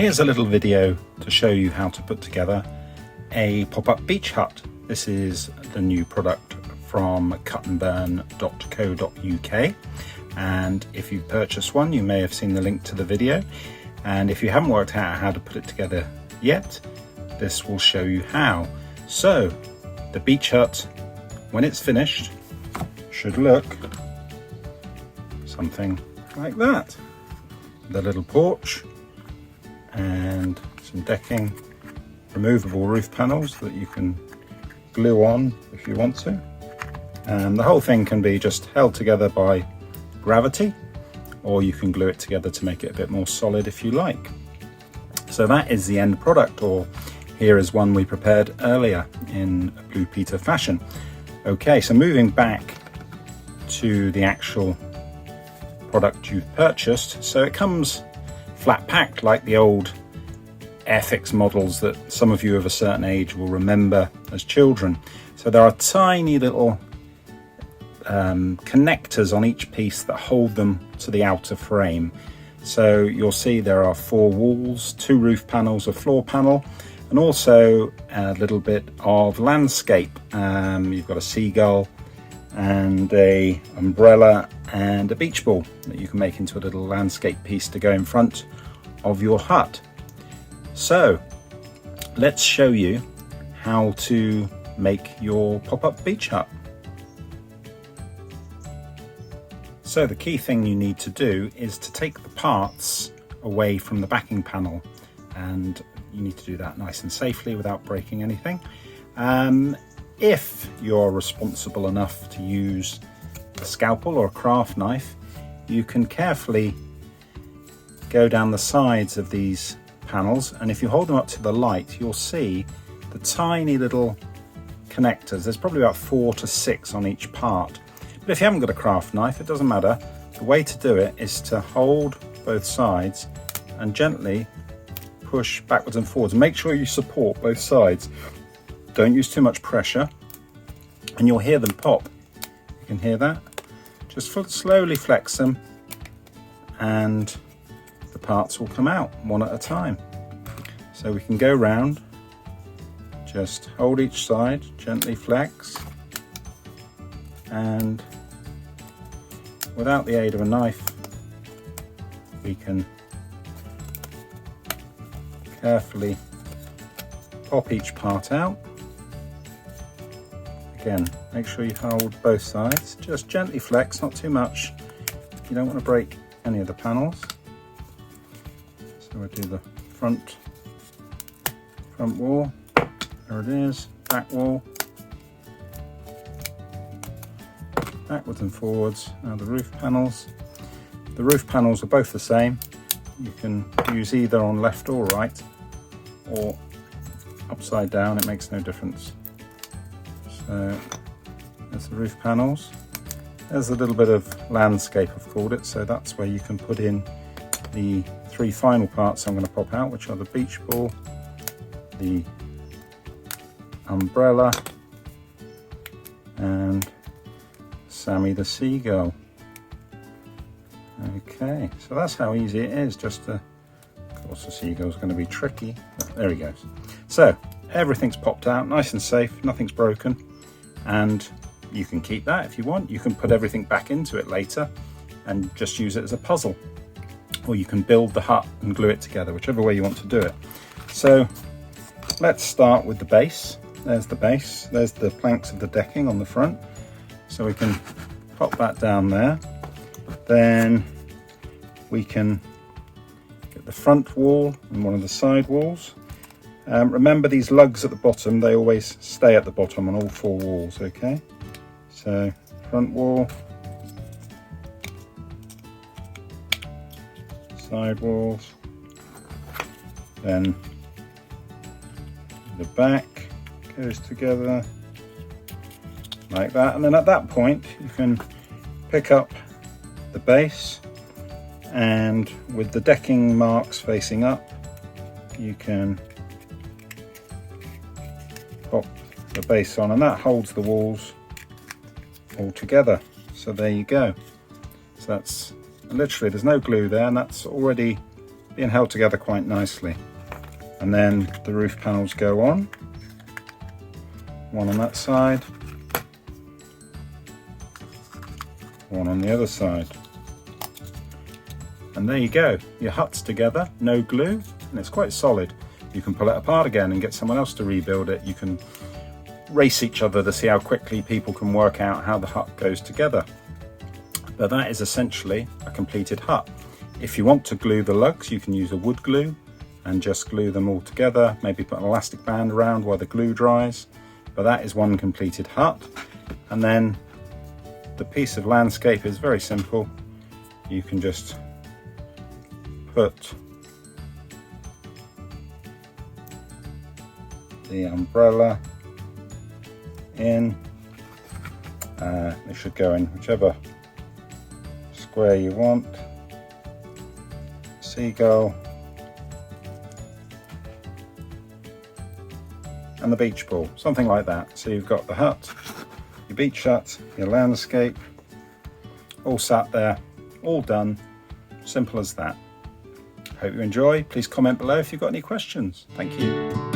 Here's a little video to show you how to put together a pop-up beach hut. This is the new product from cutandburn.co.uk, and if you've purchased one you may have seen the link to the video, and if you haven't worked out how to put it together yet, this will show you how. So the beach hut, when it's finished, should look something like that. The little porch and some decking, removable roof panels that you can glue on if you want to, and the whole thing can be just held together by gravity, or you can glue it together to make it a bit more solid if you like. So that is the end product, or here is one we prepared earlier in Blue Peter fashion. Okay, so moving back to the actual product you've purchased, so it comes flat packed like the old Airfix models that some of you of a certain age will remember as children. So there are tiny little connectors on each piece that hold them to the outer frame. So you'll see there are 4 walls, 2 roof panels, a floor panel, and also a little bit of landscape. You've got a seagull and a umbrella and a beach ball that you can make into a little landscape piece to go in front of your hut. So let's show you how to make your pop-up beach hut. So the key thing you need to do is to take the parts away from the backing panel, and you need to do that nice and safely without breaking anything. If you're responsible enough to use a scalpel or a craft knife, you can carefully go down the sides of these panels, and if you hold them up to the light you'll see the tiny little connectors. There's probably about 4 to 6 on each part, but if you haven't got a craft knife it doesn't matter. The way to do it is to hold both sides and gently push backwards and forwards. Make sure you support both sides. Don't use too much pressure and you'll hear them pop. You can hear that. Just slowly flex them and the parts will come out one at a time. So we can go round, just hold each side, gently flex, and without the aid of a knife we can carefully pop each part out. Again, make sure you hold both sides, just gently flex, not too much. You don't want to break any of the panels. So we'll do the front wall, there it is, back wall, backwards and forwards. Now the roof panels. The roof panels are both the same. You can use either on left or right, or upside down, it makes no difference. So there's the roof panels. There's a little bit of landscape I've called it, so that's where you can put in the 3 final parts I'm going to pop out, which are the beach ball, the umbrella, and Sammy the seagull. Okay, so that's how easy it is. Just to, of course the seagull's going to be tricky, but there he goes. So everything's popped out nice and safe, nothing's broken, and you can keep that if you want. You can put everything back into it later and just use it as a puzzle, or you can build the hut and glue it together, whichever way you want to do it. So let's start with the base. There's the base, there's the planks of the decking on the front, so we can pop that down there. Then we can get the front wall and one of the side walls. Remember these lugs at the bottom, they always stay at the bottom on all 4 walls, okay? So front wall, side walls, then the back goes together like that, and then at that point you can pick up the base, and with the decking marks facing up you can pop the base on, and that holds the walls all together. So there you go. So that's literally, there's no glue there, and that's already being held together quite nicely. And then the roof panels go on, one on that side, one on the other side. And there you go, your hut's together, no glue, and it's quite solid. You can pull it apart again and get someone else to rebuild it. You can race each other to see how quickly people can work out how the hut goes together. But that is essentially a completed hut. If you want to glue the lugs, you can use a wood glue and just glue them all together, maybe put an elastic band around while the glue dries. But that is one completed hut. And then the piece of landscape is very simple. You can just put the umbrella in. It should go in whichever square you want. Seagull and the beach ball, something like that. So you've got the hut, your beach hut, your landscape, all sat there, all done, simple as that. Hope you enjoy. Please comment below if you've got any questions. Thank you.